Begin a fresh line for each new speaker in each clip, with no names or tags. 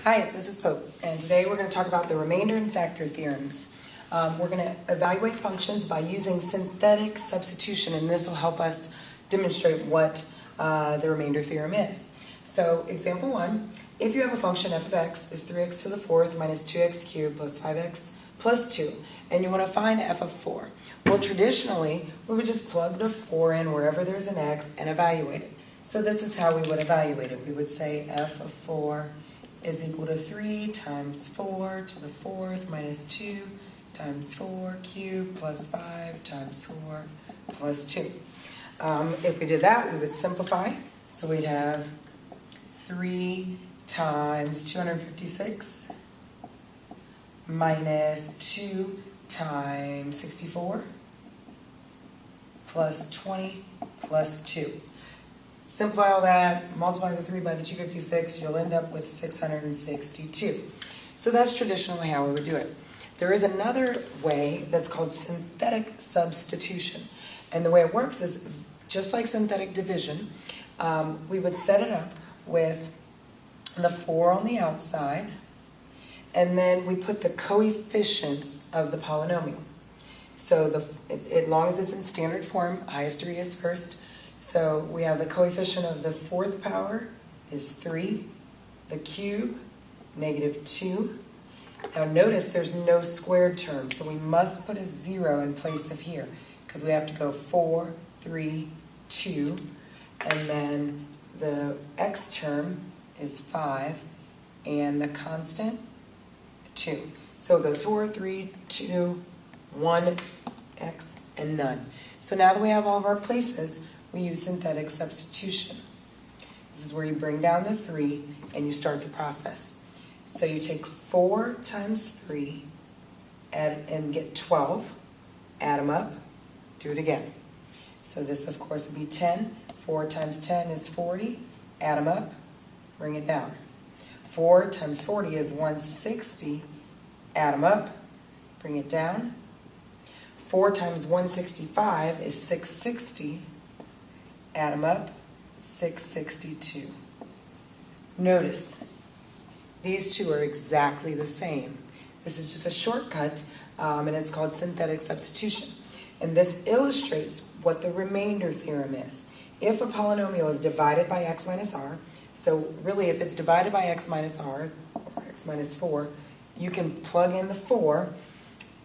Hi, it's Mrs. Pope, and today we're going to talk about the remainder and factor theorems. We're going to evaluate functions by using synthetic substitution, and this will help us demonstrate what the remainder theorem is. So, example 1, if you have a function f of x is 3x to the fourth minus 2x cubed plus 5x plus 2, and you want to find f of 4. Well, traditionally, we would just plug the 4 in wherever there's an x and evaluate it. So this is how we would evaluate it. We would say f of 4 is equal to 3 times 4 to the fourth minus 2 times 4 cubed plus 5 times 4 plus 2. If we did that, we would simplify. So we'd have 3 times 256 minus 2 times 64 plus 20 plus 2. Simplify all that, multiply the 3 by the 256, you'll end up with 662. So that's traditionally how we would do it. There is another way that's called synthetic substitution. And the way it works is just like synthetic division, we would set it up with the 4 on the outside, and then we put the coefficients of the polynomial. So as long as it's in standard form, highest degree is first. So we have the coefficient of the fourth power is 3, the cube, negative 2. Now notice there's no squared term, so we must put a 0 in place of here, because we have to go 4, 3, 2, and then the x term is 5, and the constant, 2. So it goes 4, 3, 2, 1, x, and none. So now that we have all of our places, we use synthetic substitution. This is where you bring down the 3 and you start the process. So you take 4 times 3 and get 12, add them up, do it again. So this of course would be 10, 4 times 10 is 40, add them up, bring it down. 4 times 40 is 160, add them up, bring it down. 4 times 165 is 660, add them up, 662. Notice, these two are exactly the same. This is just a shortcut, and it's called synthetic substitution. And this illustrates what the remainder theorem is. If a polynomial is divided by x minus r, so really if it's divided by x minus r, or x minus 4, you can plug in the 4,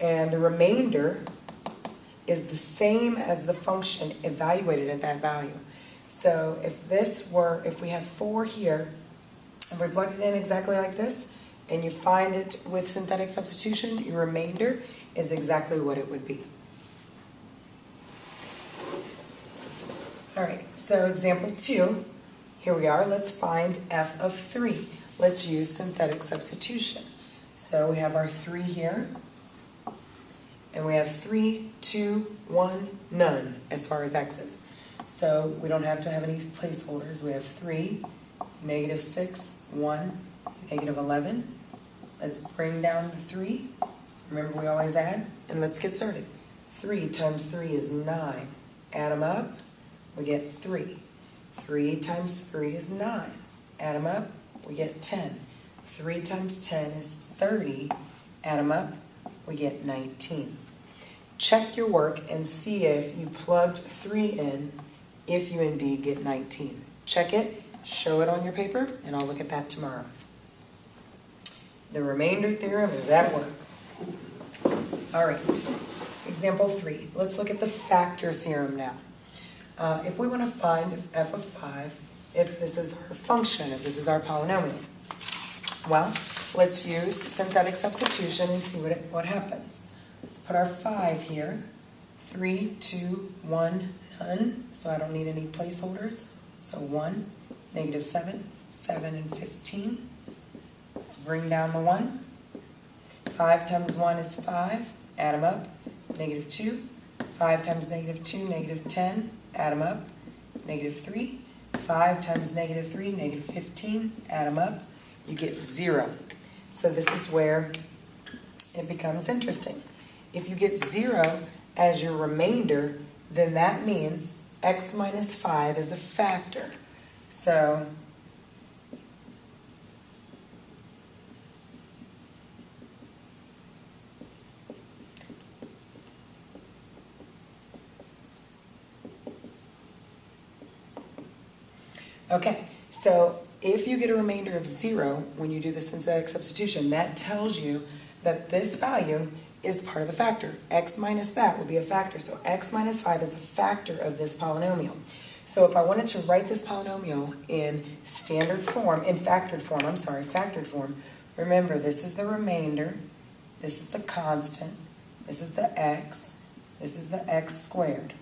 and the remainder is the same as the function evaluated at that value. So if we had 4 here, and we plugged it in exactly like this, and you find it with synthetic substitution, your remainder is exactly what it would be. Alright, so example 2, here we are, let's find f of 3. Let's use synthetic substitution. So we have our 3 here, and we have 3, 2, 1, none as far as x is. So we don't have to have any placeholders. We have 3, negative 6, 1, negative 11. Let's bring down the 3. Remember we always add. And let's get started. 3 times 3 is 9. Add them up. We get 3. 3 times 3 is 9. Add them up. We get 10. 3 times 10 is 30. Add them up. We get 19. Check your work and see if you plugged 3 in, if you indeed get 19. Check it, show it on your paper, and I'll look at that tomorrow. The remainder theorem is at work. All right, example 3. Let's look at the factor theorem now. If we want to find f of 5, if this is our function, if this is our polynomial, well, let's use synthetic substitution and see what happens. Let's put our 5 here. 3, 2, 1, none. So I don't need any placeholders. So 1, negative 7, 7 and 15. Let's bring down the 1. 5 times 1 is 5. Add them up. Negative 2. 5 times negative 2, negative 10. Add them up. Negative 3. 5 times negative 3, negative 15. Add them up. You get 0. So this is where it becomes interesting. If you get 0 as your remainder, then that means x minus 5 is a factor. So Okay, so if you get a remainder of 0 when you do the synthetic substitution, that tells you that this value is part of the factor. X minus that would be a factor. So x minus 5 is a factor of this polynomial. So if I wanted to write this polynomial in standard form, in factored form, remember this is the remainder, this is the constant, this is the x, this is the x squared.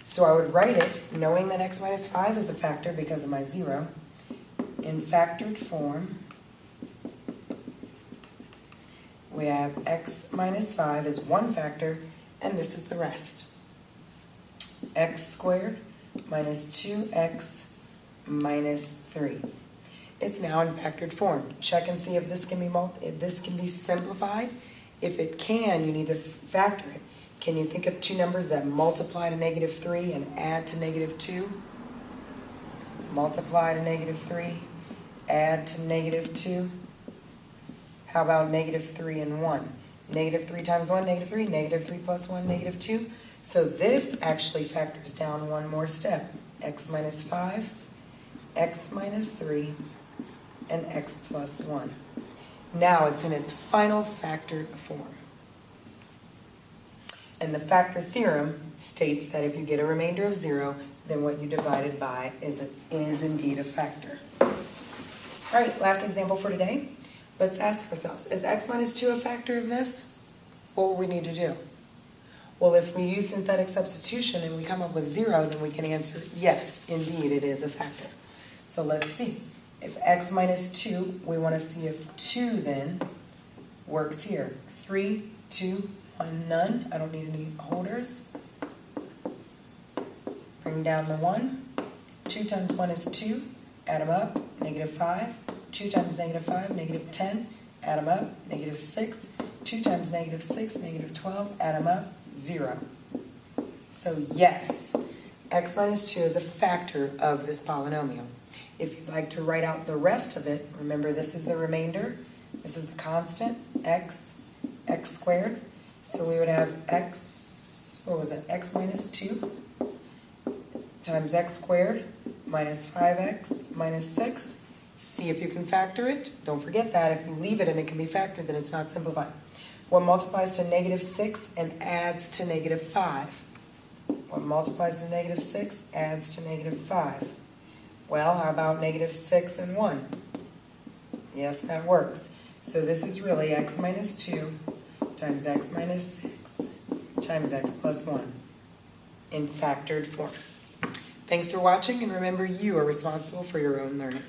So I would write it, knowing that x minus 5 is a factor because of my 0, in factored form, we have x minus 5 is one factor, and this is the rest. X squared minus 2x minus 3. It's now in factored form. Check and see if this can be simplified. If it can, you need to factor it. Can you think of two numbers that multiply to negative 3 and add to negative 2? Multiply to negative 3, add to negative 2. How about negative 3 and 1? Negative 3 times 1, negative 3. Negative 3 plus 1, negative 2. So this actually factors down one more step. X minus 5, x minus 3, and x plus 1. Now it's in its final factored form. And the factor theorem states that if you get a remainder of 0, then what you divided by is indeed a factor. All right, last example for today. Let's ask ourselves, is x minus 2 a factor of this? What will we need to do? Well, if we use synthetic substitution and we come up with 0, then we can answer, yes, indeed, it is a factor. So let's see. If x minus 2, we want to see if 2 then works here. 3, 2, 1, none. I don't need any holders. Bring down the 1. 2 times 1 is 2. Add them up. Negative 5. 2 times negative 5, negative 10. Add them up. Negative 6. 2 times negative 6, negative 12. Add them up. 0. So yes, x minus 2 is a factor of this polynomial. If you'd like to write out the rest of it, remember this is the remainder. This is the constant, x squared. So we would have x minus 2 times x squared minus 5x minus 6. See if you can factor it. Don't forget that if you leave it and it can be factored, then it's not simplified. What multiplies to negative 6 and adds to negative 5? What multiplies to negative 6 adds to negative 5? Well, how about negative 6 and 1? Yes, that works. So this is really x minus 2 times x minus 6 times x plus 1 in factored form. Thanks for watching, and remember, you are responsible for your own learning.